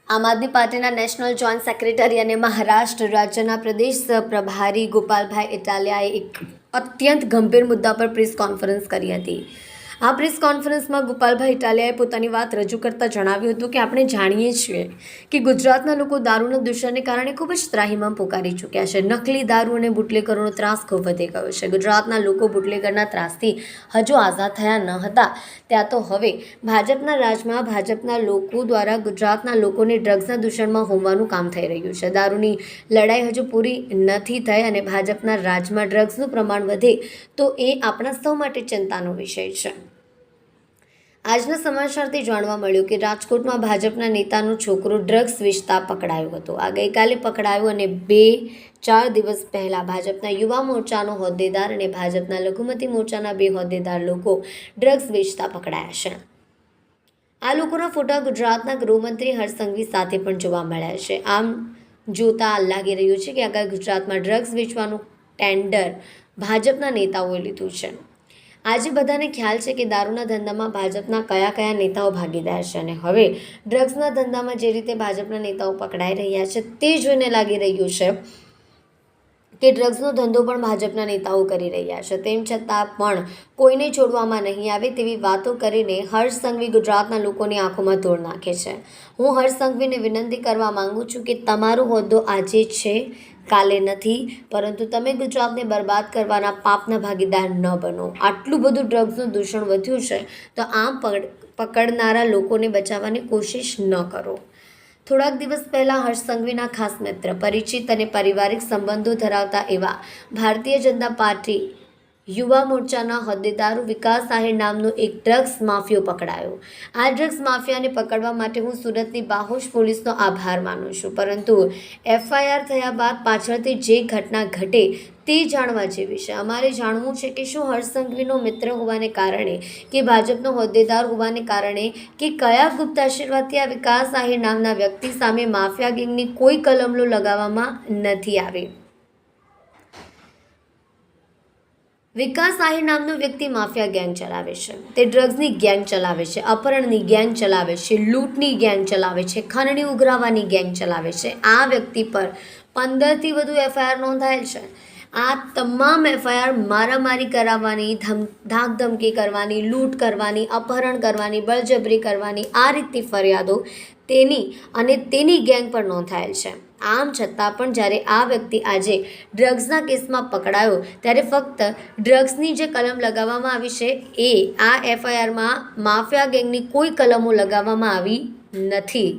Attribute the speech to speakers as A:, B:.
A: આમ આદમી પાર્ટીના national joint secretary અને મહારાષ્ટ્ર રાજ્યના પ્રદેશ પ્રભારી ગોપાલભાઈ ઇટાલિયાએ એક અત્યંત ગંભીર મુદ્દા પર પ્રેસ કોન્ફરન્સ કરી હતી. આ પ્રેસ કોન્ફરન્સમાં ગોપાલભાઈ ઇટાલિયાએ પોતાની વાત રજૂ કરતા જણાવ્યું હતું કે આપણે જાણીએ છીએ કે ગુજરાતના લોકો દારૂના દૂષણને કારણે ખૂબ જ ત્રાહિમામ પોકારી ચૂક્યા છે. નકલી દારૂ અને બુટલેગરોનો ત્રાસ ખૂબ વધી ગયો છે. ગુજરાતના લોકો બુટલેગરના ત્રાસથી હજુ આઝાદ થયા ન હતા ત્યાં તો હવે ભાજપના રાજમાં ભાજપના લોકો દ્વારા ગુજરાતના લોકોને ડ્રગ્સના દૂષણમાં હોમવાનું કામ થઈ રહ્યું છે. દારૂની લડાઈ હજુ પૂરી નથી થઈ અને ભાજપના રાજમાં ડ્રગ્સનું પ્રમાણ વધે તો એ આપણા સૌ માટે ચિંતાનો વિષય છે. આજના સમાચારથી જાણવા મળ્યું કે રાજકોટમાં ભાજપના નેતાનો છોકરો ડ્રગ્સ વેચતા પકડાયો હતો. આ ગઈકાલે પકડાયો અને 2-4 દિવસ પહેલા ભાજપના યુવા મોરચાનો હોદ્દેદાર અને ભાજપના લઘુમતી મોરચાના 2 હોદ્દેદાર લોકો ડ્રગ્સ વેચતા પકડાયા છે. આ લોકોના ફોટા ગુજરાતના ગૃહમંત્રી હર્ષ સંઘવી સાથે પણ જોવા મળ્યા છે. આમ જોતા લાગી રહ્યું છે કે આગળ ગુજરાતમાં ડ્રગ્સ વેચવાનું ટેન્ડર ભાજપના નેતાઓએ લીધું છે. આજે બધાને ખ્યાલ છે કે દારૂના ધંધામાં ભાજપના કયા નેતાઓ ભાગીદાર છે અને હવે ડ્રગ્સના ધંધામાં જે રીતે ભાજપના નેતાઓ પકડાઈ રહ્યા છે તે જોઈને લાગી રહ્યું છે કે ડ્રગ્સનો ધંધો પણ ભાજપના નેતાઓ કરી રહ્યા છે. તેમ છતાં પણ કોઈને છોડવામાં નહીં આવે તેવી વાતો કરીને હર્ષ સંઘવી ગુજરાતના લોકોની આંખોમાં ધૂળ નાખે છે. હું હર્ષ સંઘવીને વિનંતી કરવા માંગુ છું કે તમારો હોદ્દો આજે છે, કાલે નથી, પરંતુ તમે ગુજરાતને બરબાદ કરવાના પાપના ભાગીદાર ન બનો. આટલું બધું ડ્રગ્સનું દૂષણ વધ્યું છે તો આમ પકડનારા લોકોને બચાવવાની કોશિશ ન કરો. થોડાક દિવસ પહેલાં હર્ષ સંઘવીના ખાસ મિત્ર, પરિચિત અને પારિવારિક સંબંધો ધરાવતા એવા ભારતીય જનતા પાર્ટી યુવા મોરચાના હોદ્દેદાર વિકાસ આહિર નામનો એક ડ્રગ્સ માફિયો પકડાયો. આ ડ્રગ્સ માફિયાને પકડવા માટે હું સુરતની બાહોશ પોલીસનો આભાર માનું છું, પરંતુ FIR થયા બાદ પાછળથી જે ઘટના ઘટે તે જાણવા જેવી છે. અમારે જાણવું છે કે શું હર્ષ સંઘવીનો મિત્ર હોવાને કારણે કે ભાજપનો હોદ્દેદાર હોવાને કારણે કે કયા ગુપ્ત આશીર્વાદથી આ વિકાસ આહિર નામના વ્યક્તિ સામે માફિયા ગેંગની કોઈ કલમો લગાવવામાં નથી આવી. વિકાસ આહિર નામનો વ્યક્તિ માફિયા ગેંગ ચલાવે છે. તે ડ્રગ્સની ગેંગ ચલાવે છે, અપહરણની ગેંગ ચલાવે છે, લૂંટની ગેંગ ચલાવે છે, ખંડણી ઉઘરાવવાની ગેંગ ચલાવે છે. આ વ્યક્તિ પર 15થી વધુ FIR નોંધાયેલ છે. આ તમામ FIR મારામારી કરાવવાની, ધાકધમકી કરવાની, લૂંટ કરવાની, અપહરણ કરવાની, બળજબરી કરવાની આ રીતની ફરિયાદો તેની ગેંગ પર નોંધાયેલ છે. આમ છતાં પણ જ્યારે આ વ્યક્તિ આજે ડ્રગ્સના કેસમાં પકડાયો ત્યારે ફક્ત ડ્રગ્સની જે કલમ લગાવવામાં આવી છે એ આ FIRમાં માફિયા ગેંગની કોઈ કલમો લગાવવામાં આવી નથી.